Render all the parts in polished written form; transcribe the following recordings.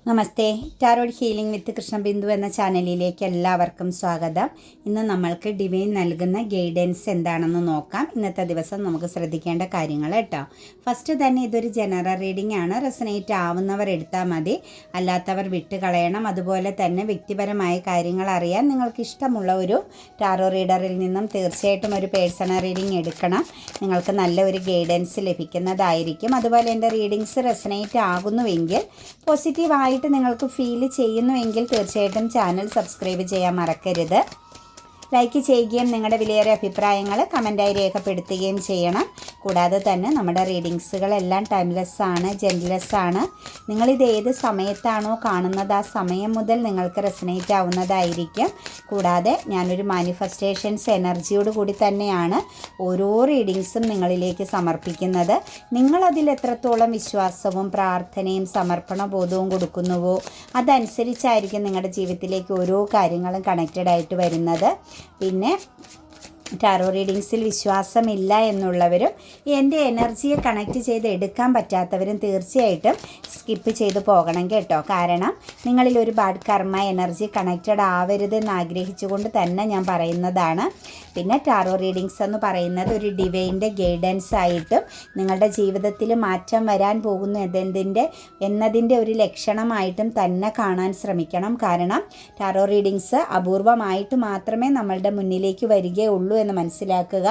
നമസ്തേ. Tarot healing വിത്ത് കൃഷ്ണബിന്ദു എന്ന ചാനലിലേക്ക് എല്ലാവർക്കും സ്വാഗതം. ഇന്ന് നമ്മൾക്ക് ഡിവൈൻ നൽകുന്ന ഗൈഡൻസ് എന്താണെന്ന് നോക്കാം. ഇന്നത്തെ ദിവസം നമുക്ക് ശ്രദ്ധിക്കേണ്ട കാര്യങ്ങൾ കേട്ടോ. ഫസ്റ്റ് തന്നെ ഇതൊരു ജനറൽ റീഡിംഗ് ആണ്. റെസനേറ്റ് ആവുന്നവർ എടുത്താൽ മതി, അല്ലാത്തവർ വിട്ട് കളയണം. അതുപോലെ തന്നെ വ്യക്തിപരമായ കാര്യങ്ങൾ അറിയാൻ നിങ്ങൾക്ക് ഇഷ്ടമുള്ള ഒരു ടാറോ റീഡറിൽ നിന്നും തീർച്ചയായിട്ടും ഒരു പേഴ്സണൽ റീഡിംഗ് എടുക്കണം. നിങ്ങൾക്ക് നല്ല ഒരു ഗൈഡൻസ് ലഭിക്കുന്നതായിരിക്കും. അതുപോലെ എൻ്റെ റീഡിങ്സ് റെസനേറ്റ് ആകുന്നുവെങ്കിൽ പോസിറ്റീവായി നിങ്ങൾക്ക് ഫീൽ ചെയ്യുന്നുവെങ്കിൽ തീർച്ചയായിട്ടും ചാനൽ സബ്സ്ക്രൈബ് ചെയ്യാൻ മറക്കരുത്. ലൈക്ക് ചെയ്യുകയും നിങ്ങളുടെ വിലയേറിയ അഭിപ്രായങ്ങൾ കമൻറ്റായി രേഖപ്പെടുത്തുകയും ചെയ്യണം. കൂടാതെ തന്നെ നമ്മുടെ റീഡിങ്സുകളെല്ലാം ടൈംലെസ് ആണ്, ജെൻറ്റ്ലെസ് ആണ്. നിങ്ങളിത് ഏത് സമയത്താണോ കാണുന്നത് ആ സമയം മുതൽ നിങ്ങൾക്ക് റെസനേറ്റ് ആവുന്നതായിരിക്കും. കൂടാതെ ഞാനൊരു മാനിഫെസ്റ്റേഷൻസ് എനർജിയോട് കൂടി തന്നെയാണ് ഓരോ റീഡിങ്സും നിങ്ങളിലേക്ക് സമർപ്പിക്കുന്നത്. നിങ്ങളതിൽ എത്രത്തോളം വിശ്വാസവും പ്രാർത്ഥനയും സമർപ്പണ ബോധവും കൊടുക്കുന്നുവോ അതനുസരിച്ചായിരിക്കും നിങ്ങളുടെ ജീവിതത്തിലേക്ക് ഓരോ കാര്യങ്ങളും കണക്റ്റഡ് ആയിട്ട് വരുന്നത്. പിന്നെ ടാറോ റീഡിങ്സിൽ വിശ്വാസമില്ല എന്നുള്ളവരും എൻ്റെ എനർജിയെ കണക്റ്റ് ചെയ്ത് എടുക്കാൻ പറ്റാത്തവരും തീർച്ചയായിട്ടും സ്കിപ്പ് ചെയ്ത് പോകണം കേട്ടോ. കാരണം നിങ്ങളിൽ ഒരു ബാഡ് കർമ്മ എനർജി കണക്റ്റഡ് ആവരുതെന്ന് ആഗ്രഹിച്ചുകൊണ്ട് തന്നെ ഞാൻ പറയുന്നതാണ്. പിന്നെ ടാറോ റീഡിങ്സ് എന്ന് പറയുന്നത് ഒരു ഡിവൈൻ്റെ ഗൈഡൻസ് ആയിട്ടും നിങ്ങളുടെ ജീവിതത്തിൽ മാറ്റം വരാൻ പോകുന്നു എന്നതിൻ്റെ ഒരു ലക്ഷണമായിട്ടും തന്നെ കാണാൻ ശ്രമിക്കണം. കാരണം ടാറോ റീഡിങ്സ് അപൂർവമായിട്ട് മാത്രമേ നമ്മളുടെ മുന്നിലേക്ക് വരികയുള്ളൂ എന്ന് മനസ്സിലാക്കുക.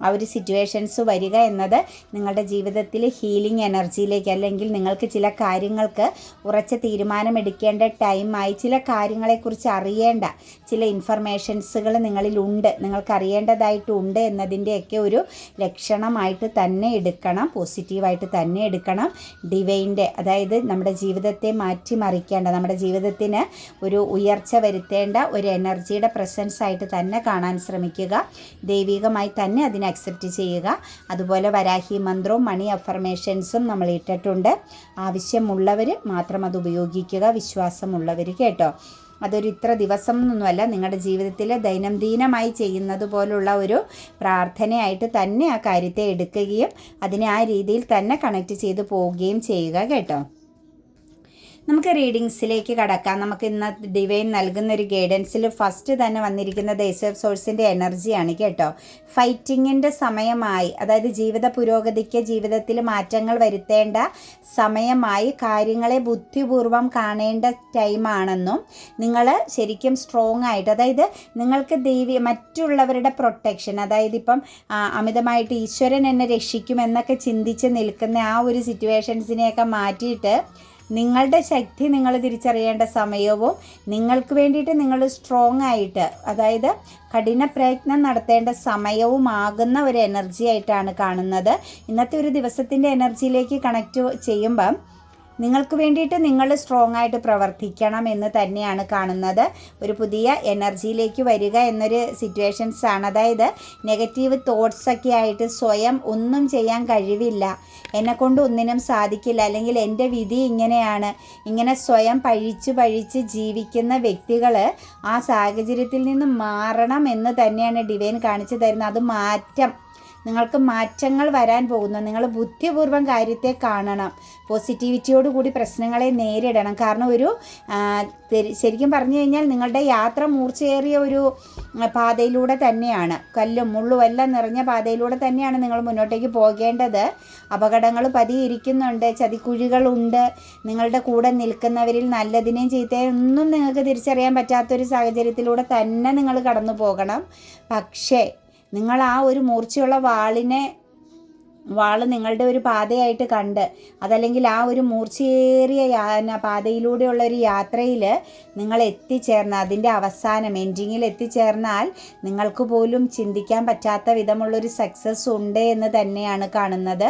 ആ ഒരു സിറ്റുവേഷൻസ് വരിക എന്നത് നിങ്ങളുടെ ജീവിതത്തിൽ ഹീലിംഗ് എനർജിയിലേക്ക്, അല്ലെങ്കിൽ നിങ്ങൾക്ക് ചില കാര്യങ്ങൾക്ക് ഉറച്ച തീരുമാനമെടുക്കേണ്ട ടൈമായി, ചില കാര്യങ്ങളെക്കുറിച്ച് അറിയേണ്ട ചില ഇൻഫർമേഷൻസുകൾ നിങ്ങളിലുണ്ട്, നിങ്ങൾക്ക് അറിയേണ്ടതായിട്ടുണ്ട് എന്നതിൻ്റെയൊക്കെ ഒരു ലക്ഷണമായിട്ട് തന്നെ എടുക്കണം, പോസിറ്റീവായിട്ട് തന്നെ എടുക്കണം. ഡിവൈൻ്റെ, അതായത് നമ്മുടെ ജീവിതത്തെ മാറ്റിമറിക്കേണ്ട, നമ്മുടെ ജീവിതത്തിന് ഒരു ഉയർച്ച വരുത്തേണ്ട ഒരു എനർജിയുടെ പ്രസൻസ് ആയിട്ട് തന്നെ കാണാൻ ശ്രമിക്കുക. ദൈവികമായി തന്നെ അതിനെ അക്സെപ്റ്റ് ചെയ്യുക. അതുപോലെ വരാഹി മന്ത്രവും മണി അഫർമേഷൻസും നമ്മൾ ഇട്ടിട്ടുണ്ട്. ആവശ്യമുള്ളവർ മാത്രം അത് ഉപയോഗിക്കുക, വിശ്വാസമുള്ളവർ കേട്ടോ. അതൊരു ഇത്ര ദിവസം എന്നൊന്നുമല്ല, നിങ്ങളുടെ ജീവിതത്തിൽ ദൈനംദിനമായി ചെയ്യുന്നത് പോലുള്ള ഒരു പ്രാർത്ഥനയായിട്ട് തന്നെ ആ കാര്യത്തെ എടുക്കുകയും അതിനെ ആ രീതിയിൽ തന്നെ കണക്റ്റ് ചെയ്ത് പോവുകയും ചെയ്യുക കേട്ടോ. നമുക്ക് റീഡിങ്സിലേക്ക് കടക്കാം. നമുക്ക് ഇന്ന് ഡിവൈൻ നൽകുന്ന ഒരു ഗൈഡൻസിൽ ഫസ്റ്റ് തന്നെ വന്നിരിക്കുന്നത് ഏസ് ഓഫ് സോഴ്സിൻ്റെ എനർജിയാണ് കേട്ടോ. ഫൈറ്റിങ്ങിൻ്റെ സമയമായി, അതായത് ജീവിത പുരോഗതിക്ക്, ജീവിതത്തിൽ മാറ്റങ്ങൾ വരുത്തേണ്ട സമയമായി, കാര്യങ്ങളെ ബുദ്ധിപൂർവ്വം കാണേണ്ട ടൈമാണെന്നും നിങ്ങൾ ശരിക്കും സ്ട്രോങ് ആയിട്ട്, അതായത് നിങ്ങൾക്ക് മറ്റുള്ളവരുടെ പ്രൊട്ടക്ഷൻ, അതായത് ഇപ്പം അമിതമായിട്ട് ഈശ്വരൻ എന്നെ രക്ഷിക്കുമെന്നൊക്കെ ചിന്തിച്ച് നിൽക്കുന്ന ആ ഒരു സിറ്റുവേഷൻസിനെയൊക്കെ മാറ്റിയിട്ട് നിങ്ങളുടെ ശക്തി നിങ്ങൾ തിരിച്ചറിയേണ്ട സമയവും, നിങ്ങൾക്ക് വേണ്ടിയിട്ട് നിങ്ങൾ സ്ട്രോങ് ആയിട്ട്, അതായത് കഠിന പ്രയത്നം നടത്തേണ്ട സമയവുമാകുന്ന ഒരു എനർജി ആയിട്ടാണ് കാണുന്നത്. ഇന്നത്തെ ഒരു ദിവസത്തിൻ്റെ എനർജിയിലേക്ക് കണക്റ്റ് ചെയ്യുമ്പം നിങ്ങൾക്ക് വേണ്ടിയിട്ട് നിങ്ങൾ സ്ട്രോങ് ആയിട്ട് പ്രവർത്തിക്കണം എന്ന് തന്നെയാണ് കാണുന്നത്. ഒരു പുതിയ എനർജിയിലേക്ക് വരിക എന്നൊരു സിറ്റുവേഷൻസ് ആണ്. അതായത് നെഗറ്റീവ് തോട്ട്സൊക്കെ ആയിട്ട് സ്വയം ഒന്നും ചെയ്യാൻ കഴിവില്ല, എന്നെക്കൊണ്ട് ഒന്നിനും സാധിക്കില്ല, അല്ലെങ്കിൽ എൻ്റെ വിധി ഇങ്ങനെയാണ്, ഇങ്ങനെ സ്വയം പഴിച്ച് ജീവിക്കുന്ന വ്യക്തികൾ ആ സാഹചര്യത്തിൽ നിന്ന് മാറണം എന്ന് തന്നെയാണ് ഡിവൈൻ കാണിച്ചു തരുന്നത്. അത് മാറ്റം, നിങ്ങൾക്ക് മാറ്റങ്ങൾ വരാൻ പോകുന്നു. നിങ്ങൾ ബുദ്ധിപൂർവ്വം കാര്യത്തെ കാണണം, പോസിറ്റിവിറ്റിയോടുകൂടി പ്രശ്നങ്ങളെ നേരിടണം. കാരണം ഒരു ശരിക്കും പറഞ്ഞു കഴിഞ്ഞാൽ നിങ്ങളുടെ യാത്ര മൂർച്ചയേറിയ ഒരു പാതയിലൂടെ തന്നെയാണ്, കല്ലും മുള്ളും എല്ലാം നിറഞ്ഞ പാതയിലൂടെ തന്നെയാണ് നിങ്ങൾ മുന്നോട്ടേക്ക് പോകേണ്ടത്. അപകടങ്ങൾ പതിയിരിക്കുന്നുണ്ട്, ചതിക്കുഴികളുണ്ട്. നിങ്ങളുടെ കൂടെ നിൽക്കുന്നവരിൽ നല്ലതിനെയും ചീത്തയും ഒന്നും നിങ്ങൾക്ക് തിരിച്ചറിയാൻ പറ്റാത്തൊരു സാഹചര്യത്തിലൂടെ തന്നെ നിങ്ങൾ കടന്നു പോകണം. പക്ഷേ നിങ്ങൾ ആ ഒരു മൂർച്ചയുള്ള വാള് നിങ്ങളുടെ ഒരു പാതയായിട്ട് കണ്ട്, അതല്ലെങ്കിൽ ആ ഒരു മൂർച്ചയേറിയ പാതയിലൂടെയുള്ള ഒരു യാത്രയിൽ നിങ്ങൾ എത്തിച്ചേർന്ന് അതിൻ്റെ അവസാനം എൻഡിങ്ങിൽ എത്തിച്ചേർന്നാൽ നിങ്ങൾക്ക് പോലും ചിന്തിക്കാൻ പറ്റാത്ത വിധമുള്ളൊരു സക്സസ് ഉണ്ട് എന്ന് തന്നെയാണ് കാണുന്നത്.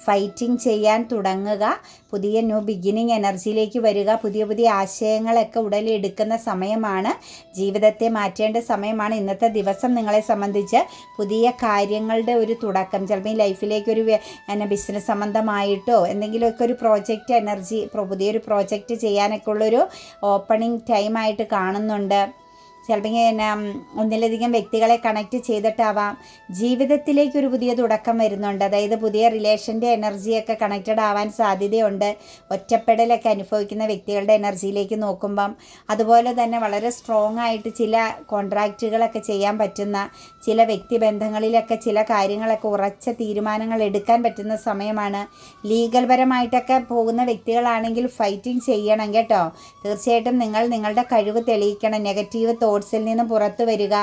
ഫൈറ്റിംഗ് ചെയ്യാൻ തുടങ്ങുക, പുതിയ ന്യൂ ബിഗിനിങ് എനർജിയിലേക്ക് വരിക, പുതിയ ആശയങ്ങളൊക്കെ ഉടലെടുക്കുന്ന സമയമാണ്, ജീവിതത്തെ മാറ്റേണ്ട സമയമാണ്. ഇന്നത്തെ ദിവസം നിങ്ങളെ സംബന്ധിച്ച് പുതിയ കാര്യങ്ങളുടെ ഒരു തുടക്കം, ചിലപ്പോൾ ഈ ലൈഫിലേക്കൊരു ബിസിനസ് സംബന്ധമായിട്ടോ എന്തെങ്കിലുമൊക്കെ ഒരു പ്രോജക്റ്റ് എനർജി, പുതിയൊരു പ്രോജക്റ്റ് ചെയ്യാനൊക്കെ ഉള്ളൊരു ഓപ്പണിംഗ് ടൈമായിട്ട് കാണുന്നുണ്ട്. ചിലപ്പോൾ പിന്നെ ഒന്നിലധികം വ്യക്തികളെ കണക്റ്റ് ചെയ്തിട്ടാവാം. ജീവിതത്തിലേക്കൊരു പുതിയ തുടക്കം വരുന്നുണ്ട്. അതായത് പുതിയ റിലേഷൻ്റെ എനർജിയൊക്കെ കണക്റ്റഡ് ആവാൻ സാധ്യതയുണ്ട്. ഒറ്റപ്പെടലൊക്കെ അനുഭവിക്കുന്ന വ്യക്തികളുടെ എനർജിയിലേക്ക് നോക്കുമ്പം, അതുപോലെ തന്നെ വളരെ സ്ട്രോങ് ആയിട്ട് ചില കോൺട്രാക്റ്റുകളൊക്കെ ചെയ്യാൻ പറ്റുന്ന, ചില വ്യക്തിബന്ധങ്ങളിലൊക്കെ ചില കാര്യങ്ങളൊക്കെ ഉറച്ച തീരുമാനങ്ങൾ എടുക്കാൻ പറ്റുന്ന സമയമാണ്. ലീഗൽ പരമായിട്ടൊക്കെ പോകുന്ന വ്യക്തികളാണെങ്കിൽ ഫൈറ്റിംഗ് ചെയ്യണം കേട്ടോ. തീർച്ചയായിട്ടും നിങ്ങൾ നിങ്ങളുടെ കഴിവ് തെളിയിക്കണം. നെഗറ്റീവ് തോട്ട്സിൽ നിന്ന് പുറത്തു വരിക,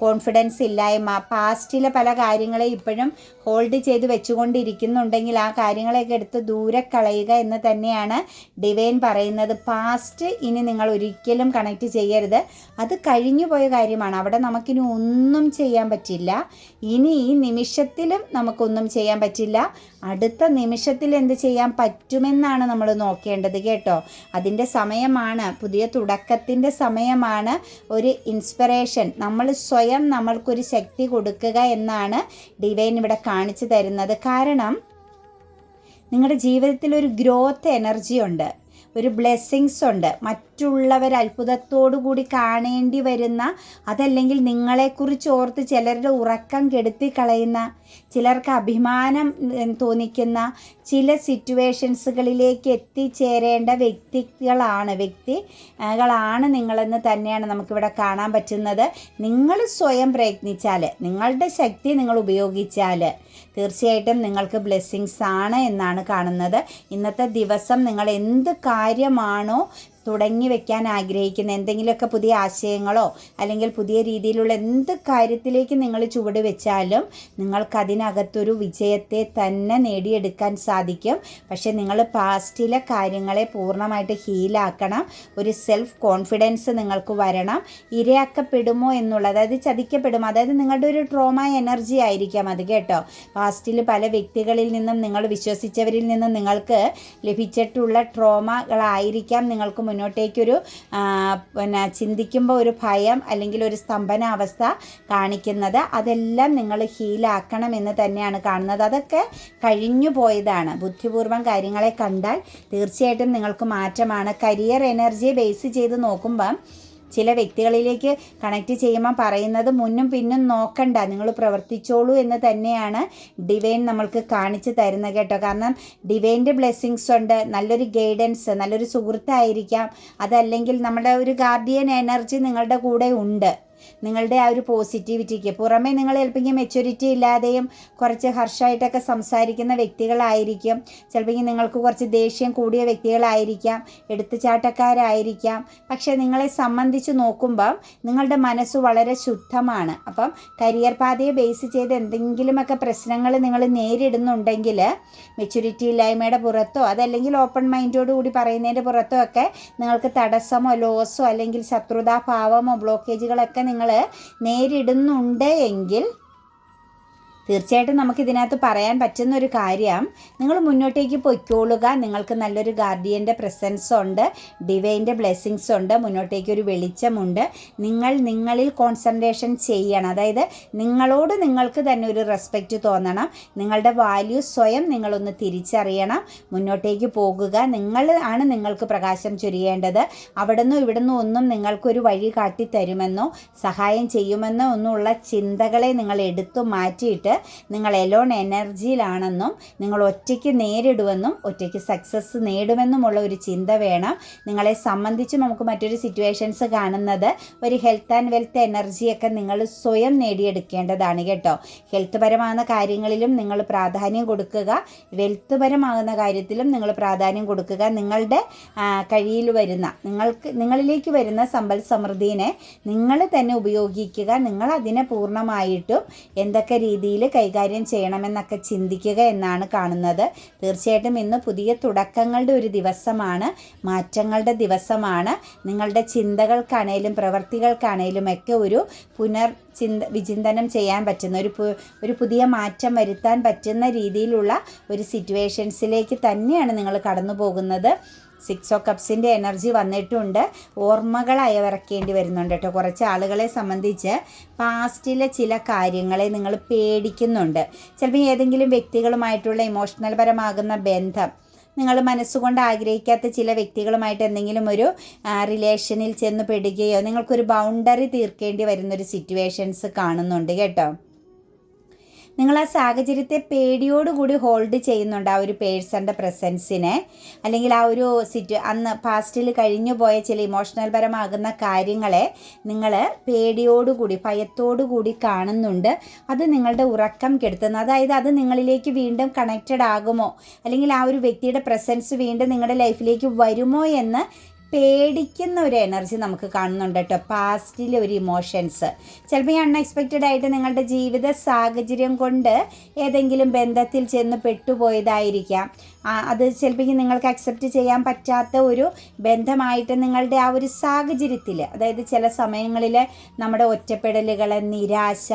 കോൺഫിഡൻസ് ഇല്ലായ്മ, പാസ്റ്റിലെ പല കാര്യങ്ങളെ ഇപ്പോഴും ഹോൾഡ് ചെയ്ത് വെച്ചുകൊണ്ടിരിക്കുന്നുണ്ടെങ്കിൽ ആ കാര്യങ്ങളെയൊക്കെ എടുത്ത് ദൂരെ കളയുക എന്ന് തന്നെയാണ് ഡിവൈൻ പറയുന്നത്. പാസ്റ്റ് ഇനി നിങ്ങൾ ഒരിക്കലും കണക്റ്റ് ചെയ്യരുത്. അത് കഴിഞ്ഞു പോയ കാര്യമാണ്. അവിടെ നമുക്കിനി ഒന്നും ചെയ്യാൻ പറ്റില്ല. ഇനി ഈ നിമിഷത്തിലും നമുക്കൊന്നും ചെയ്യാൻ പറ്റില്ല. അടുത്ത നിമിഷത്തിൽ എന്ത് ചെയ്യാൻ പറ്റുമെന്നാണ് നമ്മൾ നോക്കേണ്ടത് കേട്ടോ. അതിൻ്റെ സമയമാണ്, പുതിയ തുടക്കത്തിൻ്റെ സമയമാണ്. ഒരു ഇൻസ്പിറേഷൻ, നമ്മൾ സ്വയം നമ്മൾക്കൊരു ശക്തി കൊടുക്കുക എന്നാണ് ഡിവൈൻ ഇവിടെ കാണിച്ചു തരുന്നത്. കാരണം നിങ്ങളുടെ ജീവിതത്തിൽ ഒരു ഗ്രോത്ത് എനർജി ഉണ്ട്, ഒരു ബ്ലെസ്സിങ്സ് ഉണ്ട്. മറ്റുള്ളവർ അത്ഭുതത്തോടു കൂടി കാണേണ്ടി വരുന്ന, അതല്ലെങ്കിൽ നിങ്ങളെക്കുറിച്ച് ഓർത്ത് ചിലരുടെ ഉറക്കം കെടുത്തി കളയുന്ന, ചിലർക്ക് അഭിമാനം തോന്നിക്കുന്ന ചില സിറ്റുവേഷൻസുകളിലേക്ക് എത്തിച്ചേരേണ്ട വ്യക്തികളാണ് നിങ്ങളെന്ന് തന്നെയാണ് നമുക്കിവിടെ കാണാൻ പറ്റുന്നത്. നിങ്ങൾ സ്വയം പ്രയത്നിച്ചാൽ, നിങ്ങളുടെ ശക്തി നിങ്ങൾ ഉപയോഗിച്ചാൽ തീർച്ചയായിട്ടും നിങ്ങൾക്ക് ബ്ലെസ്സിങ്സ് ആണ് എന്നാണ് കാണുന്നത്. ഇന്നത്തെ ദിവസം നിങ്ങൾ എന്ത് കാര്യമാണോ തുടങ്ങി വെക്കാൻ ആഗ്രഹിക്കുന്ന, എന്തെങ്കിലുമൊക്കെ പുതിയ ആശയങ്ങളോ അല്ലെങ്കിൽ പുതിയ രീതിയിലുള്ള എന്ത് കാര്യത്തിലേക്ക് നിങ്ങൾ ചുവട് വെച്ചാലും നിങ്ങൾക്കതിനകത്തൊരു വിജയത്തെ തന്നെ നേടിയെടുക്കാൻ സാധിക്കും. പക്ഷേ നിങ്ങൾ പാസ്റ്റിലെ കാര്യങ്ങളെ പൂർണ്ണമായിട്ട് ഹീലാക്കണം. ഒരു സെൽഫ് കോൺഫിഡൻസ് നിങ്ങൾക്ക് വരണം. ഇരയാക്കപ്പെടുമോ എന്നുള്ളത്, അതായത് ചതിക്കപ്പെടുമോ, അതായത് നിങ്ങളുടെ ഒരു ട്രോമ എനർജി ആയിരിക്കാം അത് കേട്ടോ. പാസ്റ്റിൽ പല വ്യക്തികളിൽ നിന്നും, നിങ്ങൾ വിശ്വസിച്ചവരിൽ നിന്നും നിങ്ങൾക്ക് ലഭിച്ചിട്ടുള്ള ട്രോമകളായിരിക്കാം നിങ്ങൾക്ക് മുന്നോട്ടേക്കൊരു ചിന്തിക്കുമ്പോൾ ഒരു ഭയം അല്ലെങ്കിൽ ഒരു സ്തംഭനാവസ്ഥ കാണിക്കുന്നത്. അതെല്ലാം നിങ്ങൾ ഹീലാക്കണം എന്ന് തന്നെയാണ് കാണുന്നത്. അതൊക്കെ കഴിഞ്ഞു പോയതാണ്. ബുദ്ധിപൂർവ്വം കാര്യങ്ങളെ കണ്ടാൽ തീർച്ചയായിട്ടും നിങ്ങൾക്ക് മാറ്റമാണ്. കരിയർ എനർജിയെ ബേസ് ചെയ്ത് നോക്കുമ്പം ചില വ്യക്തികളിലേക്ക് കണക്റ്റ് ചെയ്യുമ്പോൾ പറയുന്നത് മുന്നും പിന്നും നോക്കണ്ട, നിങ്ങൾ പ്രവർത്തിച്ചോളൂ എന്ന് തന്നെയാണ് ഡിവൈൻ നമ്മൾക്ക് കാണിച്ചു തരുന്നത് കേട്ടോ. കാരണം ഡിവൈൻ്റെ ബ്ലെസ്സിങ്സ് ഉണ്ട്, നല്ലൊരു ഗൈഡൻസ്, നല്ലൊരു സുഹൃത്തായിരിക്കാം, അതല്ലെങ്കിൽ നമ്മുടെ ഒരു ഗാർഡിയൻ എനർജി നിങ്ങളുടെ കൂടെ ഉണ്ട്. നിങ്ങളുടെ ആ ഒരു പോസിറ്റിവിറ്റിക്ക് പുറമെ നിങ്ങൾ ചിലപ്പോൾ മെച്യൂരിറ്റി ഇല്ലാതെയും കുറച്ച് ഹർഷമായിട്ടൊക്കെ സംസാരിക്കുന്ന വ്യക്തികളായിരിക്കും. ചിലപ്പോൾ നിങ്ങൾക്ക് കുറച്ച് ദേഷ്യം കൂടിയ വ്യക്തികളായിരിക്കാം, എടുത്തുചാട്ടക്കാരായിരിക്കാം. പക്ഷേ നിങ്ങളെ സംബന്ധിച്ച് നോക്കുമ്പം നിങ്ങളുടെ മനസ്സ് വളരെ ശുദ്ധമാണ്. അപ്പം കരിയർ പാതയെ ബേസ് ചെയ്ത് എന്തെങ്കിലുമൊക്കെ പ്രശ്നങ്ങൾ നിങ്ങൾ നേരിടുന്നുണ്ടെങ്കിൽ മെച്യൂരിറ്റി ഇല്ലായ്മയുടെ പുറത്തോ അതല്ലെങ്കിൽ ഓപ്പൺ മൈൻഡോട് കൂടി പറയുന്നതിൻ്റെ പുറത്തോ ഒക്കെ നിങ്ങൾക്ക് തടസ്സമോ ലോസോ അല്ലെങ്കിൽ ശത്രുതാഭാവമോ ബ്ലോക്കേജുകളൊക്കെ നിങ്ങൾ നേരിടുന്നുണ്ട് എങ്കിൽ തീർച്ചയായിട്ടും നമുക്കിതിനകത്ത് പറയാൻ പറ്റുന്ന ഒരു കാര്യം, നിങ്ങൾ മുന്നോട്ടേക്ക് പൊയ്ക്കോളുക. നിങ്ങൾക്ക് നല്ലൊരു ഗാർഡിയൻ്റെ പ്രസൻസ് ഉണ്ട്, ഡിവൈൻ്റെ ബ്ലെസ്സിങ്സ് ഉണ്ട്, മുന്നോട്ടേക്കൊരു വെളിച്ചമുണ്ട്. നിങ്ങൾ നിങ്ങളിൽ കോൺസെൻട്രേഷൻ ചെയ്യണം. അതായത് നിങ്ങളോട് നിങ്ങൾക്ക് തന്നെ ഒരു റെസ്പെക്റ്റ് തോന്നണം. നിങ്ങളുടെ വാല്യൂ സ്വയം നിങ്ങളൊന്ന് തിരിച്ചറിയണം. മുന്നോട്ടേക്ക് പോകുക. നിങ്ങൾ ആണ് നിങ്ങൾക്ക് പ്രകാശം ചൊരിയേണ്ടത്. അവിടുന്ന് ഇവിടുന്ന് ഒന്നും നിങ്ങൾക്കൊരു വഴി കാട്ടിത്തരുമെന്നോ സഹായം ചെയ്യുമെന്നോ ഒന്നുമുള്ള ചിന്തകളെ നിങ്ങൾ എടുത്തു മാറ്റിയിട്ട് നിങ്ങൾ എലോൺ എനർജിയിലാണെന്നും നിങ്ങൾ ഒറ്റയ്ക്ക് നേരിടുമെന്നും ഒറ്റയ്ക്ക് സക്സസ് നേടുമെന്നുമുള്ള ഒരു ചിന്ത വേണം. നിങ്ങളെ സംബന്ധിച്ച് നമുക്ക് മറ്റൊരു സിറ്റുവേഷൻസ് കാണുന്നത് ഒരു ഹെൽത്ത് ആൻഡ് വെൽത്ത് എനർജിയൊക്കെ നിങ്ങൾ സ്വയം നേടിയെടുക്കേണ്ടതാണ് കേട്ടോ. ഹെൽത്ത് പരമാകുന്ന കാര്യങ്ങളിലും നിങ്ങൾ പ്രാധാന്യം കൊടുക്കുക, വെൽത്ത് പരമാകുന്ന കാര്യത്തിലും നിങ്ങൾ പ്രാധാന്യം കൊടുക്കുക. നിങ്ങളുടെ കയ്യിൽ വരുന്ന നിങ്ങളിലേക്ക് വരുന്ന സമ്പൽ സമൃദ്ധിയെ നിങ്ങൾ തന്നെ ഉപയോഗിക്കുക. നിങ്ങൾ അതിനെ പൂർണ്ണമായിട്ടും എന്തൊക്കെ രീതിയിൽ കൈകാര്യം ചെയ്യണമെന്നൊക്കെ ചിന്തിക്കുക എന്നാണ് കാണുന്നത്. തീർച്ചയായിട്ടും ഇന്ന് പുതിയ തുടക്കങ്ങളുടെ ഒരു ദിവസമാണ്, മാറ്റങ്ങളുടെ ദിവസമാണ്. നിങ്ങളുടെ ചിന്തകൾക്കാണേലും പ്രവർത്തികൾക്കാണേലും ഒക്കെ ഒരു വിചിന്തനം ചെയ്യാൻ പറ്റുന്ന ഒരു പുതിയ മാറ്റം വരുത്താൻ പറ്റുന്ന രീതിയിലുള്ള ഒരു സിറ്റുവേഷൻസിലേക്ക് തന്നെയാണ് നിങ്ങൾ കടന്നു പോകുന്നത്. 6 ഓഫ് കപ്സിൻ്റെ എനർജി വന്നിട്ടുണ്ട്. ഓർമ്മകൾ അയവിറക്കേണ്ടി വരുന്നുണ്ട് കേട്ടോ. കുറച്ച് ആളുകളെ സംബന്ധിച്ച് പാസ്റ്റിലെ ചില കാര്യങ്ങളെ നിങ്ങൾ പേടിക്കുന്നുണ്ട്. ചിലപ്പോൾ ഏതെങ്കിലും വ്യക്തികളുമായിട്ടുള്ള ഇമോഷണൽ പരമാകുന്ന ബന്ധം നിങ്ങൾ മനസ്സുകൊണ്ട് ആഗ്രഹിക്കാത്ത ചില വ്യക്തികളുമായിട്ട് എന്തെങ്കിലും ഒരു റിലേഷനിൽ ചെന്ന് പെടുകയോ നിങ്ങൾക്കൊരു ബൗണ്ടറി തീർക്കേണ്ടി വരുന്നൊരു സിറ്റുവേഷൻസ് കാണുന്നുണ്ട് കേട്ടോ. നിങ്ങൾ ആ സാഹചര്യത്തെ പേടിയോടുകൂടി ഹോൾഡ് ചെയ്യുന്നുണ്ട്, ആ ഒരു പേഴ്സൻ്റെ പ്രസൻസിനെ, അല്ലെങ്കിൽ ആ ഒരു അന്ന് പാസ്റ്റിൽ കഴിഞ്ഞു പോയ ചില ഇമോഷണൽ പരമാകുന്ന കാര്യങ്ങളെ നിങ്ങൾ പേടിയോടുകൂടി ഭയത്തോടുകൂടി കാണുന്നുണ്ട്. അത് നിങ്ങളുടെ ഉറക്കം കെടുത്തുന്നു. അതായത് അത് നിങ്ങളിലേക്ക് വീണ്ടും കണക്റ്റഡ് ആകുമോ, അല്ലെങ്കിൽ ആ ഒരു വ്യക്തിയുടെ പ്രസൻസ് വീണ്ടും നിങ്ങളുടെ ലൈഫിലേക്ക് വരുമോ എന്ന് പേടിക്കുന്ന ഒരു എനർജി നമുക്ക് കാണുന്നുണ്ട് കേട്ടോ. പാസ്റ്റിലെ ഒരു ഇമോഷൻസ് ചിലപ്പോൾ ഈ അൺഎക്സ്പെക്റ്റഡ് ആയിട്ട് നിങ്ങളുടെ ജീവിത സാഹചര്യം കൊണ്ട് ഏതെങ്കിലും ബന്ധത്തിൽ ചെന്ന് പെട്ടുപോയതായിരിക്കാം. അത് ചിലപ്പോൾ നിങ്ങൾക്ക് അക്സെപ്റ്റ് ചെയ്യാൻ പറ്റാത്ത ഒരു ബന്ധമായിട്ട് നിങ്ങളുടെ ആ ഒരു സാഹചര്യത്തിൽ, അതായത് ചില സമയങ്ങളിൽ നമ്മുടെ ഒറ്റപ്പെടലുകൾ, നിരാശ,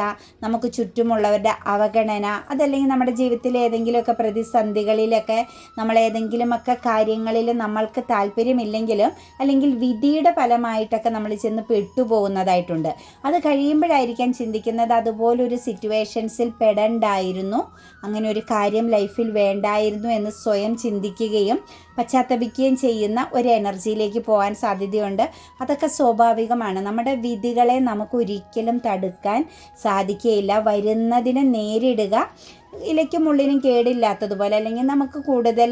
നമുക്ക് ചുറ്റുമുള്ളവരുടെ അവഗണന, അതല്ലെങ്കിൽ നമ്മുടെ ജീവിതത്തിൽ ഏതെങ്കിലുമൊക്കെ പ്രതിസന്ധികളിലൊക്കെ നമ്മളേതെങ്കിലുമൊക്കെ കാര്യങ്ങളിൽ നമ്മൾക്ക് താല്പര്യമില്ലെങ്കിലും അല്ലെങ്കിൽ വിധിയുടെ ഫലമായിട്ടൊക്കെ നമ്മൾ ചെന്ന് പെട്ടുപോകുന്നതായിട്ടുണ്ട്. അത് കഴിയുമ്പോഴായിരിക്കാം ചിന്തിക്കുന്നത് അതുപോലൊരു സിറ്റുവേഷൻസിൽ പെടണ്ടായിരുന്നു, അങ്ങനെ ഒരു കാര്യം ലൈഫിൽ വേണ്ടായിരുന്നു എന്ന് സ്വയം ചിന്തിക്കുകയും പശ്ചാത്തപിക്കുകയും ചെയ്യുന്ന ഒരു എനർജിയിലേക്ക് പോകാൻ സാധ്യതയുണ്ട്. അതൊക്കെ സ്വാഭാവികമാണ്. നമ്മുടെ വിധികളെ നമുക്ക് ഒരിക്കലും തടുക്കാൻ സാധിക്കുകയില്ല. വരുന്നതിനെ നേരിടുക, ഇലയ്ക്കും ഉള്ളിനും കേടില്ലാത്തതുപോലെ, അല്ലെങ്കിൽ നമുക്ക് കൂടുതൽ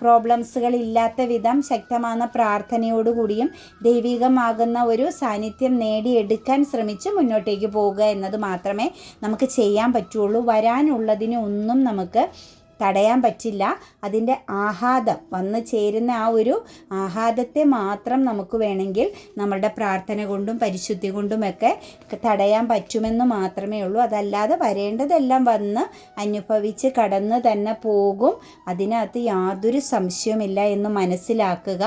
പ്രോബ്ലംസുകൾ ഇല്ലാത്ത വിധം ശക്തമായ പ്രാർത്ഥനയോടുകൂടിയും ദൈവികമാകുന്ന ഒരു സാന്നിധ്യം നേടിയെടുക്കാൻ ശ്രമിച്ച് മുന്നോട്ടേക്ക് പോവുക എന്നത് മാത്രമേ നമുക്ക് ചെയ്യാൻ പറ്റുള്ളൂ. വരാനുള്ളതിനെ ഒന്നും നമുക്ക് തടയാൻ പറ്റില്ല. അതിൻ്റെ ആഹ്ലാദം വന്നു ചേരുന്ന ആ ഒരു ആഹ്ലാദത്തെ മാത്രം നമുക്ക് വേണമെങ്കിൽ നമ്മളുടെ പ്രാർത്ഥന കൊണ്ടും പരിശുദ്ധി കൊണ്ടുമൊക്കെ തടയാൻ പറ്റുമെന്ന് മാത്രമേ ഉള്ളൂ. അതല്ലാതെ വരേണ്ടതെല്ലാം വന്ന് അനുഭവിച്ച് കടന്ന് തന്നെ പോകും. അതിനകത്ത് യാതൊരു സംശയവുമില്ല എന്ന് മനസ്സിലാക്കുക.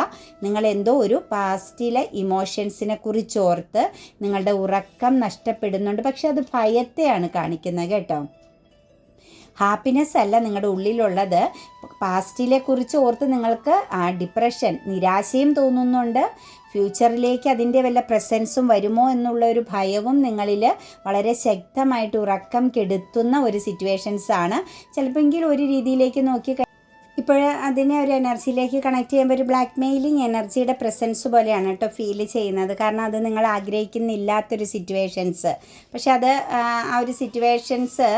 നിങ്ങൾ എന്തോ ഒരു പാസ്റ്റിലെ ഇമോഷൻസിനെ കുറിച്ചോർത്ത് നിങ്ങളുടെ ഉറക്കം നഷ്ടപ്പെടുന്നുണ്ട്. പക്ഷെ അത് ഭയത്തെയാണ് കാണിക്കുന്നത് കേട്ടോ. ഹാപ്പിനെസ് അല്ല നിങ്ങളുടെ ഉള്ളിലുള്ളത്. പാസ്റ്റിലെ കുറിച്ച് ഓർത്ത് നിങ്ങൾക്ക് ഡിപ്രഷൻ, നിരാശയും തോന്നുന്നുണ്ട്. ഫ്യൂച്ചറിലേക്ക് അതിൻ്റെ വല്ല പ്രസൻസും വരുമോ എന്നുള്ള ഒരു ഭയവും നിങ്ങളിൽ വളരെ ശക്തമായിട്ട് ഉറക്കം കെടുത്തുന്ന ഒരു സിറ്റുവേഷൻസാണ്. ചിലപ്പോൾ ഒരു രീതിയിലേക്ക് നോക്കി ഇപ്പോൾ അതിനെ ഒരു എനർജിയിലേക്ക് കണക്ട് ചെയ്യുമ്പോൾ ഒരു ബ്ലാക്ക് മെയിലിംഗ് എനർജിയുടെ പ്രസൻസ് പോലെയാണ് കേട്ടോ ഫീൽ ചെയ്യുന്നത്. കാരണം അത് നിങ്ങൾ ആഗ്രഹിക്കുന്നില്ലാത്തൊരു സിറ്റുവേഷൻസ്, പക്ഷെ അത് ആ ഒരു സിറ്റുവേഷൻസ്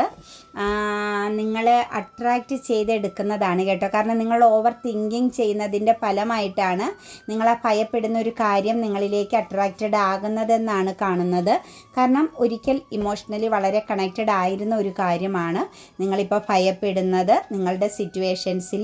നിങ്ങൾ അട്രാക്റ്റ് ചെയ്തെടുക്കുന്നതാണ് കേട്ടോ. കാരണം നിങ്ങൾ ഓവർ തിങ്കിങ് ചെയ്യുന്നതിൻ്റെ ഫലമായിട്ടാണ് നിങ്ങൾ ആ ഭയപ്പെടുന്ന ഒരു കാര്യം നിങ്ങളിലേക്ക് അട്രാക്റ്റഡ് ആകുന്നതെന്നാണ് കാണുന്നത്. കാരണം ഒരിക്കൽ ഇമോഷണലി വളരെ കണക്റ്റഡ് ആയിരുന്ന ഒരു കാര്യമാണ് നിങ്ങളിപ്പോൾ ഭയപ്പെടുന്നത്. നിങ്ങളുടെ സിറ്റുവേഷൻസിൽ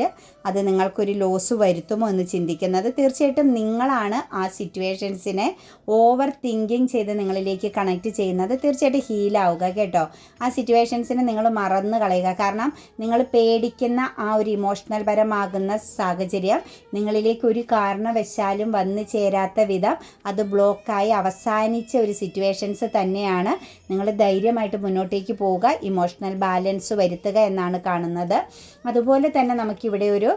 അത് നിങ്ങൾക്കൊരു ലോസ് വരുത്തുമോ എന്ന് ചിന്തിക്കുന്നത്. തീർച്ചയായിട്ടും നിങ്ങളാണ് ആ സിറ്റുവേഷൻസിനെ ഓവർ തിങ്കിങ് ചെയ്ത് നിങ്ങളിലേക്ക് കണക്റ്റ് ചെയ്യുന്നത്. തീർച്ചയായിട്ടും ഹീലാവുക കേട്ടോ. ആ സിറ്റുവേഷൻസിനെ നിങ്ങൾ മറന്നു കളയുക. കാരണം നിങ്ങൾ പേടിക്കുന്ന ആ ഒരു ഇമോഷണൽ പരമാകുന്ന സാഹചര്യം നിങ്ങളിലേക്ക് ഒരു കാരണവശാലും വന്നു ചേരാത്ത വിധം അത് ബ്ലോക്കായി അവസാനിച്ച ഒരു സിറ്റുവേഷൻസ് തന്നെയാണ്. നിങ്ങൾ ധൈര്യമായിട്ട് മുന്നോട്ടേക്ക് പോവുക, ഇമോഷണൽ ബാലൻസ് വരുത്തുക എന്നാണ് കാണുന്നത്. അതുപോലെ തന്നെ നമുക്കിവിടെ ഒരു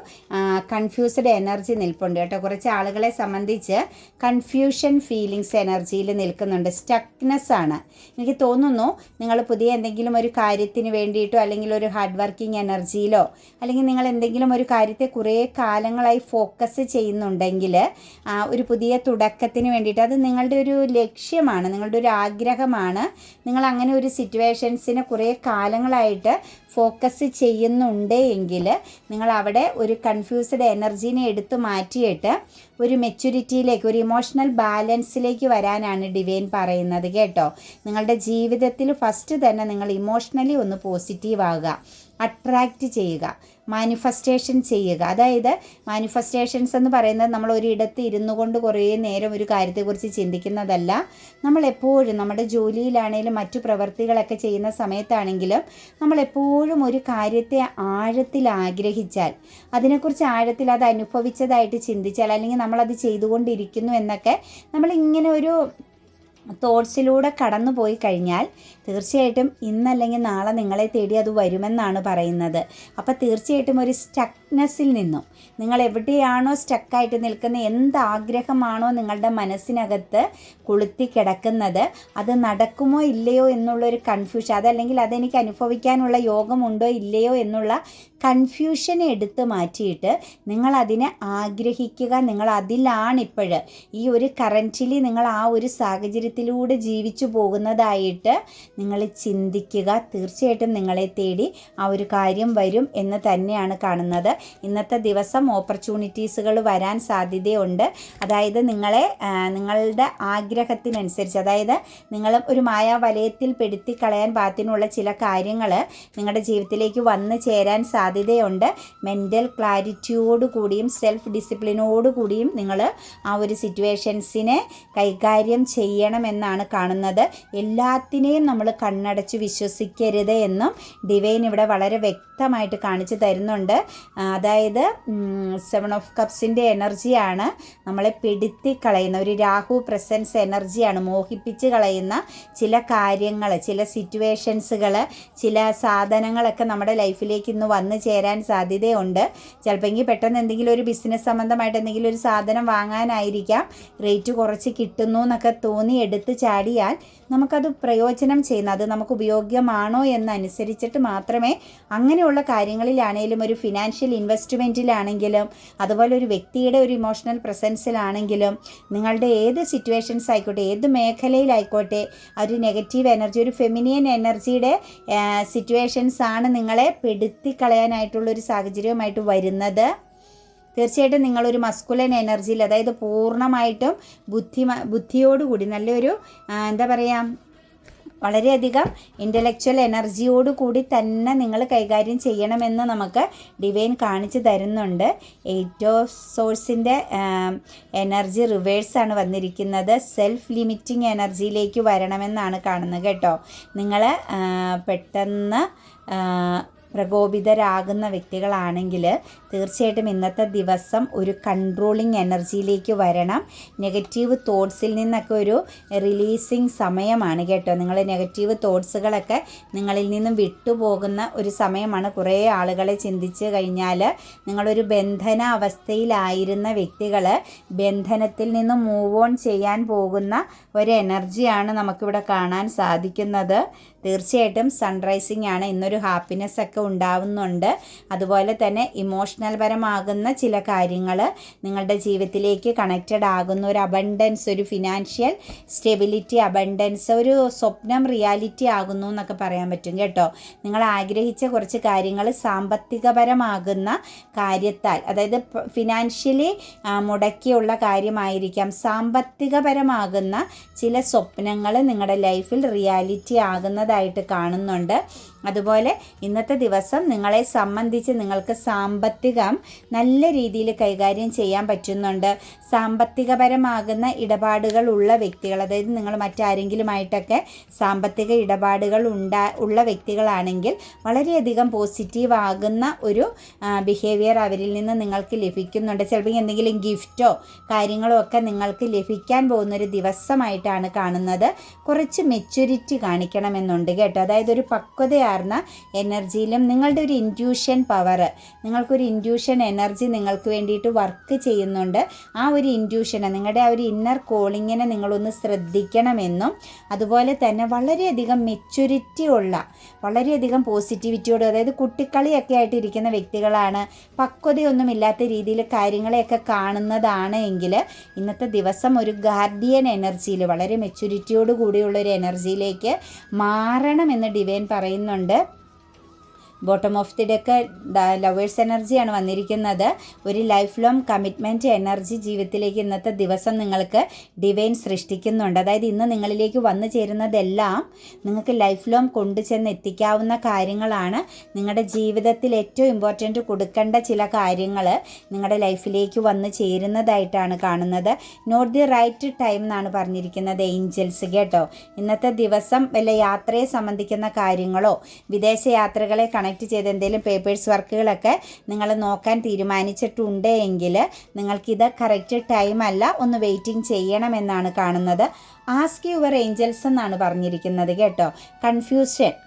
കൺഫ്യൂസ്ഡ് എനർജി നിൽപ്പുണ്ട് കേട്ടോ. കുറച്ച് ആളുകളെ സംബന്ധിച്ച് കൺഫ്യൂഷൻ ഫീലിങ്സ് എനർജിയിൽ നിൽക്കുന്നുണ്ട്. സ്റ്റക്നെസ് ആണ്. എനിക്ക് തോന്നുന്നു നിങ്ങൾ പുതിയ എന്തെങ്കിലും ഒരു കാര്യത്തിന് വേണ്ടിയിട്ടോ അല്ലെങ്കിൽ ഒരു ഹാർഡ് വർക്കിംഗ് എനർജിയിലോ അല്ലെങ്കിൽ നിങ്ങൾ എന്തെങ്കിലും ഒരു കാര്യത്തെ കുറേ കാലങ്ങളായി ഫോക്കസ് ചെയ്യുന്നുണ്ടെങ്കിൽ ഒരു പുതിയ തുടക്കത്തിന് വേണ്ടിയിട്ട് അത് നിങ്ങളുടെ ഒരു ലക്ഷ്യമാണ്, നിങ്ങളുടെ ഒരു ആഗ്രഹമാണ്. നിങ്ങൾ അങ്ങനെ ഒരു സിറ്റുവേഷൻസിന് കുറേ കാലങ്ങളായിട്ട് ഫോക്കസ് ചെയ്യുന്നുണ്ട് എങ്കിൽ നിങ്ങൾ അവിടെ ഒരു കൺഫ്യൂസ്ഡ് എനർജീനെ എടുത്തു മാറ്റിയിട്ട് ഒരു മെച്യൂരിറ്റിയിലേക്ക്, ഒരു ഇമോഷണൽ ബാലൻസിലേക്ക് വരാനാണ് ഡിവൈൻ പറയുന്നത് കേട്ടോ. നിങ്ങളുടെ ജീവിതത്തിൽ ഫസ്റ്റ് തന്നെ നിങ്ങൾ ഇമോഷണലി ഒന്ന് പോസിറ്റീവ് ആവുക, അട്രാക്റ്റ് ചെയ്യുക, മാനിഫെസ്റ്റേഷൻ ചെയ്യുക. അതായത് മാനിഫെസ്റ്റേഷൻസ് എന്ന് പറയുന്നത് നമ്മൾ ഒരിടത്ത് ഇരുന്നു കൊണ്ട് കുറേ നേരം ഒരു കാര്യത്തെക്കുറിച്ച് ചിന്തിക്കുന്നതല്ല. നമ്മളെപ്പോഴും നമ്മുടെ ജോലിയിലാണെങ്കിലും മറ്റു പ്രവൃത്തികളൊക്കെ ചെയ്യുന്ന സമയത്താണെങ്കിലും നമ്മളെപ്പോഴും ഒരു കാര്യത്തെ ആഴത്തിൽ ആഗ്രഹിച്ചാൽ, അതിനെക്കുറിച്ച് ആഴത്തിൽ അത് അനുഭവിച്ചതായിട്ട് ചിന്തിച്ചാൽ, അല്ലെങ്കിൽ നമ്മളത് ചെയ്തുകൊണ്ടിരിക്കുന്നു എന്നൊക്കെ നമ്മളിങ്ങനെ ഒരു തോട്ട്സിലൂടെ കടന്നു പോയി കഴിഞ്ഞാൽ തീർച്ചയായിട്ടും ഇന്നല്ലെങ്കിൽ നാളെ നിങ്ങളെ തേടി അത് വരുമെന്നാണ് പറയുന്നത്. അപ്പോൾ തീർച്ചയായിട്ടും ഒരു സ്റ്റക്നെസ് സ്റ്റക്നെസ്സിൽ നിന്നും നിങ്ങൾ എവിടെയാണോ സ്റ്റക്കായിട്ട് നിൽക്കുന്ന, എന്താഗ്രഹമാണോ നിങ്ങളുടെ മനസ്സിനകത്ത് കൊളുത്തി കിടക്കുന്നത്, അത് നടക്കുമോ ഇല്ലയോ എന്നുള്ളൊരു കൺഫ്യൂഷൻ, അതല്ലെങ്കിൽ അതെനിക്ക് അനുഭവിക്കാനുള്ള യോഗമുണ്ടോ ഇല്ലയോ എന്നുള്ള കൺഫ്യൂഷനെ എടുത്ത് മാറ്റിയിട്ട് നിങ്ങളതിനെ ആഗ്രഹിക്കുക. നിങ്ങൾ അതിലാണിപ്പോൾ ഈ ഒരു കറൻറ്റിലി നിങ്ങൾ ആ ഒരു സാഹചര്യത്തിലൂടെ ജീവിച്ചു പോകുന്നതായിട്ട് നിങ്ങൾ ചിന്തിക്കുക. തീർച്ചയായിട്ടും നിങ്ങളെ തേടി ആ ഒരു കാര്യം വരും എന്ന് തന്നെയാണ് കാണുന്നത്. ഇന്നത്തെ ദിവസം ഓപ്പർച്യൂണിറ്റീസുകൾ വരാൻ സാധ്യതയുണ്ട്. അതായത് നിങ്ങളുടെ ആഗ്രഹത്തിനനുസരിച്ച്, അതായത് നിങ്ങൾ ഒരു മായാവലയത്തിൽ പെടുത്തി കളയാൻ പാകത്തിനുള്ള ചില കാര്യങ്ങൾ നിങ്ങളുടെ ജീവിതത്തിലേക്ക് വന്നു ചേരാൻ സാധ്യതയുണ്ട്. മെൻ്റൽ ക്ലാരിറ്റിയോട് കൂടിയും സെൽഫ് ഡിസിപ്ലിനോട് കൂടിയും നിങ്ങൾ ആ ഒരു സിറ്റുവേഷൻസിനെ കൈകാര്യം ചെയ്യണമെന്നാണ് കാണുന്നത്. എല്ലാത്തിനെയും നമ്മൾ കണ്ണടച്ച് വിശ്വസിക്കരുത് എന്നും ഡിവൈൻ ഇവിടെ വളരെ വ്യക്തമായിട്ട് കാണിച്ചു തരുന്നുണ്ട്. അതായത് 7 ഓഫ് കപ്സിൻ്റെ എനർജിയാണ് നമ്മളെ പെടുത്തി കളയുന്ന ഒരു രാഹു പ്രസൻസ് എനർജിയാണ്. മോഹിപ്പിച്ച് കളയുന്ന ചില കാര്യങ്ങൾ, ചില സിറ്റുവേഷൻസുകൾ, ചില സാധനങ്ങളൊക്കെ നമ്മുടെ ലൈഫിലേക്ക് ഇന്ന് വന്നു ചേരാൻ സാധ്യതയുണ്ട്. ചിലപ്പോൾ പെട്ടെന്ന് എന്തെങ്കിലും ഒരു ബിസിനസ് സംബന്ധമായിട്ട് എന്തെങ്കിലും ഒരു സാധനം വാങ്ങാനായിരിക്കാം, റേറ്റ് കുറച്ച് കിട്ടുന്നു എന്നൊക്കെ തോന്നി എടുത്ത് ചാടിയാൽ നമുക്കത് പ്രയോജനം ചെയ്യുന്നത്, അത് നമുക്ക് ഉപയോഗ്യമാണോ എന്നനുസരിച്ചിട്ട് മാത്രമേ അങ്ങനെയുള്ള കാര്യങ്ങളിലാണെങ്കിലും, ഒരു ഫിനാൻഷ്യൽ ഇൻവെസ്റ്റ്മെൻറ്റിലാണെങ്കിലും, അതുപോലെ ഒരു വ്യക്തിയുടെ ഒരു ഇമോഷണൽ പ്രസൻസിലാണെങ്കിലും, നിങ്ങളുടെ ഏത് സിറ്റുവേഷൻസ് ആയിക്കോട്ടെ, ഏത് മേഖലയിലായിക്കോട്ടെ, ഒരു നെഗറ്റീവ് എനർജി, ഒരു ഫെമിനിയൻ എനർജിയുടെ സിറ്റുവേഷൻസ് ആണ് നിങ്ങളെ പെടുത്തി കളയാനായിട്ടുള്ളൊരു സാഹചര്യമായിട്ട് വരുന്നത്. തീർച്ചയായിട്ടും നിങ്ങളൊരു മസ്കുലൻ എനർജിയിൽ, അതായത് പൂർണ്ണമായിട്ടും ബുദ്ധിയോടുകൂടി നല്ലൊരു എന്താ പറയുക, വളരെയധികം ഇൻ്റലക്ച്വൽ എനർജിയോടുകൂടി തന്നെ നിങ്ങൾ കൈകാര്യം ചെയ്യണമെന്ന് നമുക്ക് ഡിവൈൻ കാണിച്ചു തരുന്നുണ്ട്. 8 ഓഫ് സോഴ്സിൻ്റെ എനർജി റിവേഴ്സാണ് വന്നിരിക്കുന്നത്. സെൽഫ് ലിമിറ്റിംഗ് എനർജിയിലേക്ക് വരണമെന്നാണ് കാണുന്നത് കേട്ടോ. നിങ്ങൾ പെട്ടെന്ന് പ്രകോപിതരാകുന്ന വ്യക്തികളാണെങ്കിൽ തീർച്ചയായിട്ടും ഇന്നത്തെ ദിവസം ഒരു കൺട്രോളിങ് എനർജിയിലേക്ക് വരണം. നെഗറ്റീവ് തോട്ട്സിൽ നിന്നൊക്കെ ഒരു റിലീസിങ് സമയമാണ് കേട്ടോ. നിങ്ങൾ നെഗറ്റീവ് തോട്ട്സുകളൊക്കെ നിങ്ങളിൽ നിന്നും വിട്ടുപോകുന്ന ഒരു സമയമാണ്. കുറേ ആളുകളെ ചിന്തിച്ച് കഴിഞ്ഞാൽ നിങ്ങളൊരു ബന്ധന അവസ്ഥയിലായിരുന്ന വ്യക്തികൾ ബന്ധനത്തിൽ നിന്നും മൂവ് ഓൺ ചെയ്യാൻ പോകുന്ന ഒരു എനർജിയാണ് നമുക്കിവിടെ കാണാൻ സാധിക്കുന്നത്. തീർച്ചയായിട്ടും സൺറൈസിങ് ആണ്. ഇന്നൊരു ഹാപ്പിനെസ് ഒക്കെ ഉണ്ടാവുന്നുണ്ട്. അതുപോലെ തന്നെ ഇമോഷണൽ പരമാകുന്ന ചില കാര്യങ്ങൾ നിങ്ങളുടെ ജീവിതത്തിലേക്ക് കണക്റ്റഡ് ആകുന്ന ഒരു അബണ്ടൻസ്, ഒരു ഫിനാൻഷ്യൽ സ്റ്റെബിലിറ്റി, അബണ്ടൻസ്, ഒരു സ്വപ്നം റിയാലിറ്റി ആകുന്നു എന്നൊക്കെ പറയാൻ പറ്റും കേട്ടോ. നിങ്ങൾ ആഗ്രഹിച്ച കുറച്ച് കാര്യങ്ങൾ സാമ്പത്തികപരമാകുന്ന കാര്യത്താൽ, അതായത് ഫിനാൻഷ്യലി മുടക്കിയുള്ള കാര്യമായിരിക്കാം, സാമ്പത്തികപരമാകുന്ന ചില സ്വപ്നങ്ങൾ നിങ്ങളുടെ ലൈഫിൽ റിയാലിറ്റി ആകുന്നതായിട്ട് കാണുന്നുണ്ട്. അതുപോലെ ഇന്നത്തെ ദിവസം നിങ്ങളെ സംബന്ധിച്ച് നിങ്ങൾക്ക് സാമ്പത്തികം നല്ല രീതിയിൽ കൈകാര്യം ചെയ്യാൻ പറ്റുന്നുണ്ട്. സാമ്പത്തികപരമാകുന്ന ഇടപാടുകൾ ഉള്ള വ്യക്തികൾ, അതായത് നിങ്ങൾ മറ്റാരെങ്കിലുമായിട്ടൊക്കെ സാമ്പത്തിക ഇടപാടുകൾ ഉള്ള വ്യക്തികളാണെങ്കിൽ വളരെയധികം പോസിറ്റീവ് ആകുന്ന ഒരു ബിഹേവിയർ അവരിൽ നിന്ന് നിങ്ങൾക്ക് ലഭിക്കുന്നുണ്ട്. ചിലപ്പോൾ എന്തെങ്കിലും ഗിഫ്റ്റോ കാര്യങ്ങളോ ഒക്കെ നിങ്ങൾക്ക് ലഭിക്കാൻ പോകുന്നൊരു ദിവസമായിട്ടാണ് കാണുന്നത്. കുറച്ച് മെച്യൂരിറ്റി കാണിക്കണമെന്നുണ്ട് കേട്ടോ. അതായത് ഒരു പക്വതയാർന്ന എനർജിയിലും നിങ്ങളുടെ ഒരു ഇൻറ്റ്യൂഷൻ പവർ, നിങ്ങൾക്കൊരു ഇൻറ്റ്യൂഷൻ എനർജി നിങ്ങൾക്ക് വേണ്ടിയിട്ട് വർക്ക് ചെയ്യുന്നുണ്ട്. ആ ഒരു ഇൻറ്റ്യൂഷനെ, നിങ്ങളുടെ ആ ഒരു ഇന്നർ കോളിങ്ങിനെ നിങ്ങളൊന്ന് ശ്രദ്ധിക്കണമെന്നും, അതുപോലെ തന്നെ വളരെയധികം മെച്യൂരിറ്റി ഉള്ള, വളരെയധികം പോസിറ്റിവിറ്റിയോട്, അതായത് കുട്ടിക്കളിയൊക്കെ ആയിട്ട് ഇരിക്കുന്ന വ്യക്തികളാണ്, പക്വതയൊന്നുമില്ലാത്ത രീതിയിൽ കാര്യങ്ങളെയൊക്കെ കാണുന്നതാണ് എങ്കിൽ ഇന്നത്തെ ദിവസം ഒരു ഗാർഡിയൻ എനർജിയിൽ, വളരെ മെച്യൂരിറ്റിയോട് കൂടിയുള്ളൊരു എനർജിയിലേക്ക് മാറണമെന്ന് ഡിവൈൻ പറയുന്നുണ്ട്. Bottom of the deck lovers എനർജിയാണ് വന്നിരിക്കുന്നത്. ഒരു ലൈഫ് ലോങ് കമ്മിറ്റ്മെൻറ്റ് എനർജി ജീവിതത്തിലേക്ക് ഇന്നത്തെ ദിവസം നിങ്ങൾക്ക് ഡിവൈൻ സൃഷ്ടിക്കുന്നുണ്ട്. അതായത് ഇന്ന് നിങ്ങളിലേക്ക് വന്നു ചേരുന്നതെല്ലാം നിങ്ങൾക്ക് ലൈഫ് ലോങ് കൊണ്ടുചെന്ന് എത്തിക്കാവുന്ന കാര്യങ്ങളാണ്. നിങ്ങളുടെ ജീവിതത്തിൽ ഏറ്റവും ഇമ്പോർട്ടൻറ്റ് കൊടുക്കേണ്ട ചില കാര്യങ്ങൾ നിങ്ങളുടെ ലൈഫിലേക്ക് വന്നു ചേരുന്നതായിട്ടാണ് കാണുന്നത്. നോട്ട് ദി റൈറ്റ് ടൈം എന്നാണ് പറഞ്ഞിരിക്കുന്നത് ഏഞ്ചൽസ് കേട്ടോ. ഇന്നത്തെ ദിവസം വല്ല യാത്രയെ സംബന്ധിക്കുന്ന കാര്യങ്ങളോ വിദേശ യാത്രകളെ കണക്ട് ചെയ്ത് എന്തെങ്കിലും പേപ്പേഴ്സ് വർക്കുകളൊക്കെ നിങ്ങൾ നോക്കാൻ തീരുമാനിച്ചിട്ടുണ്ട് എങ്കിൽ നിങ്ങൾക്കിത് കറക്റ്റ് ടൈമല്ല, ഒന്ന് വെയിറ്റിംഗ് ചെയ്യണമെന്നാണ് കാണുന്നത്. ആസ്ക് യുവർ ഏഞ്ചൽസ് എന്നാണ് പറഞ്ഞിരിക്കുന്നത് കേട്ടോ.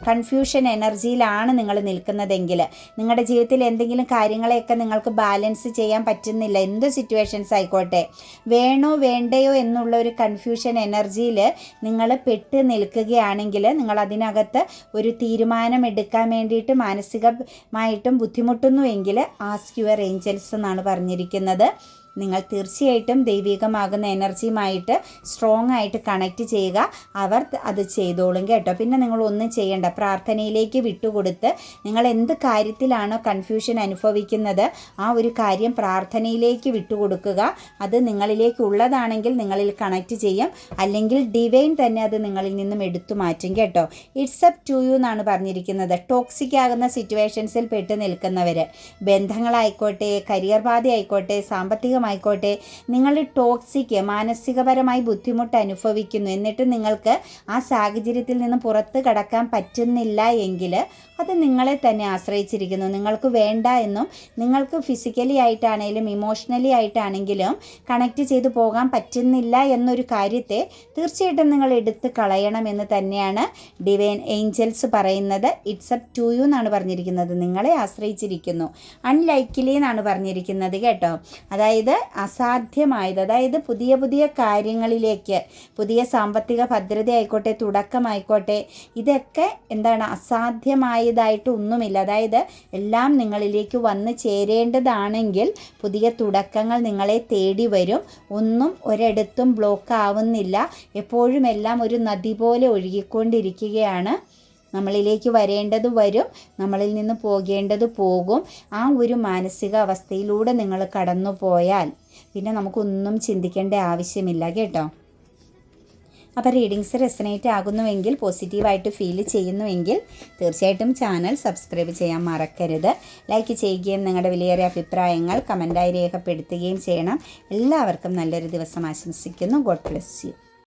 കൺഫ്യൂഷൻ എനർജിയിലാണ് നിങ്ങൾ നിൽക്കുന്നതെങ്കിൽ, നിങ്ങളുടെ ജീവിതത്തിൽ എന്തെങ്കിലും കാര്യങ്ങളെയൊക്കെ നിങ്ങൾക്ക് ബാലൻസ് ചെയ്യാൻ പറ്റുന്നില്ല, എന്ത് സിറ്റുവേഷൻസ് ആയിക്കോട്ടെ, വേണോ വേണ്ടയോ എന്നുള്ള ഒരു കൺഫ്യൂഷൻ എനർജിയിൽ നിങ്ങൾ പെട്ട് നിൽക്കുകയാണെങ്കിൽ, നിങ്ങൾ അതിനകത്ത് ഒരു തീരുമാനം എടുക്കാൻ വേണ്ടിയിട്ട് മാനസികമായിട്ടും ബുദ്ധിമുട്ടുന്നുവെങ്കിൽ ആസ്ക് യുവർ ഏഞ്ചൽസ് എന്നാണ് പറഞ്ഞിരിക്കുന്നത്. നിങ്ങൾ തീർച്ചയായിട്ടും ദൈവികമാകുന്ന എനർജിയുമായിട്ട് സ്ട്രോങ് ആയിട്ട് കണക്റ്റ് ചെയ്യുക. അവർ അത് ചെയ്തോളും കേട്ടോ. പിന്നെ നിങ്ങൾ ഒന്നും ചെയ്യേണ്ട, പ്രാർത്ഥനയിലേക്ക് വിട്ടുകൊടുത്ത് നിങ്ങൾ എന്ത് കാര്യത്തിലാണോ കൺഫ്യൂഷൻ അനുഭവിക്കുന്നത് ആ ഒരു കാര്യം പ്രാർത്ഥനയിലേക്ക് വിട്ടുകൊടുക്കുക. അത് നിങ്ങളിലേക്ക് ഉള്ളതാണെങ്കിൽ നിങ്ങളിൽ കണക്റ്റ് ചെയ്യും, അല്ലെങ്കിൽ ഡിവൈൻ തന്നെ അത് നിങ്ങളിൽ നിന്നും എടുത്തു മാറ്റും കേട്ടോ. ഇറ്റ്സ് അപ്പ് ടു യു എന്നാണ് പറഞ്ഞിരിക്കുന്നത്. ടോക്സിക് ആകുന്ന സിറ്റുവേഷൻസിൽ പെട്ട് നിൽക്കുന്നവർ, ബന്ധങ്ങളായിക്കോട്ടെ, കരിയർ ബാധയായിക്കോട്ടെ, സാമ്പത്തികമായിക്കോട്ടെ, നിങ്ങൾ ടോക്സിക് മാനസികപരമായി ബുദ്ധിമുട്ട് അനുഭവിക്കുന്നു, എന്നിട്ട് നിങ്ങൾക്ക് ആ സാഹചര്യത്തിൽ നിന്ന് പുറത്ത് കടക്കാൻ പറ്റുന്നില്ല എങ്കിൽ അത് നിങ്ങളെ തന്നെ ആശ്രയിച്ചിരിക്കുന്നു. നിങ്ങൾക്ക് വേണ്ട എന്നും നിങ്ങൾക്ക് ഫിസിക്കലി ആയിട്ടാണെങ്കിലും ഇമോഷണലി ആയിട്ടാണെങ്കിലും കണക്റ്റ് ചെയ്ത് പോകാൻ പറ്റുന്നില്ല എന്നൊരു കാര്യത്തെ തീർച്ചയായിട്ടും നിങ്ങൾ എടുത്ത് കളയണമെന്ന് തന്നെയാണ് ഡിവൈൻ ഏഞ്ചൽസ് പറയുന്നത്. ഇറ്റ്സ് അപ്പ് ടു യു എന്നാണ് പറഞ്ഞിരിക്കുന്നത്. നിങ്ങളെ ആശ്രയിച്ചിരിക്കുന്നു. അൺലൈക്കിലി എന്നാണ് പറഞ്ഞിരിക്കുന്നത് കേട്ടോ. അതായത് അസാധ്യമായത്, അതായത് പുതിയ പുതിയ കാര്യങ്ങളിലേക്ക്, പുതിയ സാമ്പത്തിക ഭദ്രത ആയിക്കോട്ടെ, തുടക്കമായിക്കോട്ടെ, ഇതൊക്കെ എന്താണ് അസാധ്യമായതായിട്ട് ഒന്നുമില്ല. അതായത് എല്ലാം നിങ്ങളിലേക്ക് വന്ന് ചേരേണ്ടതാണെങ്കിൽ പുതിയ തുടക്കങ്ങൾ നിങ്ങളെ തേടി വരും. ഒന്നും ഒരിടത്തും ബ്ലോക്ക് ആവുന്നില്ല. എപ്പോഴും എല്ലാം ഒരു നദി പോലെ ഒഴുകിക്കൊണ്ടിരിക്കുകയാണ്. നമ്മളിലേക്ക് വരേണ്ടത് വരും, നമ്മളിൽ നിന്ന് പോകേണ്ടത് പോകും. ആ ഒരു മാനസിക അവസ്ഥയിലൂടെ നിങ്ങൾ കടന്നു പോയാൽ പിന്നെ നമുക്കൊന്നും ചിന്തിക്കേണ്ട ആവശ്യമില്ല കേട്ടോ. അപ്പോൾ റീഡിങ്സ് റെസനേറ്റ് ആകുന്നുവെങ്കിൽ, പോസിറ്റീവായിട്ട് ഫീൽ ചെയ്യുന്നുവെങ്കിൽ തീർച്ചയായിട്ടും ചാനൽ സബ്സ്ക്രൈബ് ചെയ്യാൻ മറക്കരുത്. ലൈക്ക് ചെയ്യുകയും നിങ്ങളുടെ വിലയേറിയ അഭിപ്രായങ്ങൾ കമൻറ്റായി രേഖപ്പെടുത്തുകയും ചെയ്യണം. എല്ലാവർക്കും നല്ലൊരു ദിവസം ആശംസിക്കുന്നു. God bless you.